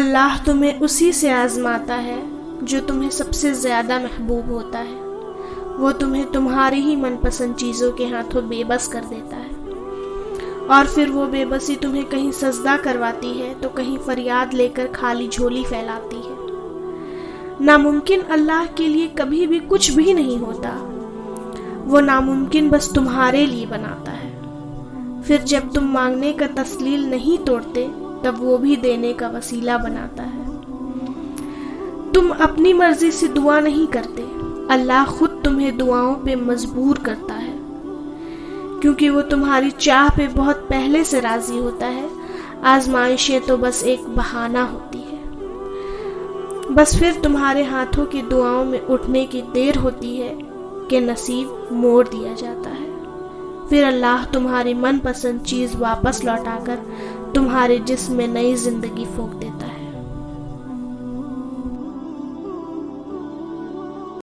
اللہ تمہیں اسی سے آزماتا ہے جو تمہیں سب سے زیادہ محبوب ہوتا ہے۔ وہ تمہیں تمہاری ہی من پسند چیزوں کے ہاتھوں بے بس کر دیتا ہے، اور پھر وہ بے بسی تمہیں کہیں سجدہ کرواتی ہے تو کہیں فریاد لے کر خالی جھولی پھیلاتی ہے۔ ناممکن اللہ کے لیے کبھی بھی کچھ بھی نہیں ہوتا، وہ ناممکن بس تمہارے لیے بناتا ہے۔ پھر جب تم مانگنے کا تسلیل نہیں توڑتے تب وہ بھی دینے کا وسیلہ بناتا ہے۔ تم اپنی مرضی سے دعا نہیں کرتے، اللہ خود تمہیں دعاؤں پہ مجبور کرتا ہے، کیونکہ وہ تمہاری چاہ پہ بہت پہلے سے راضی ہوتا ہے۔ آزمائشیں تو بس ایک بہانہ ہوتی ہے، بس پھر تمہارے ہاتھوں کی دعاؤں میں اٹھنے کی دیر ہوتی ہے کہ نصیب موڑ دیا جاتا ہے۔ پھر اللہ تمہاری من پسند چیز واپس لوٹا کر تمہارے جسم میں نئی زندگی پھونک دیتا ہے۔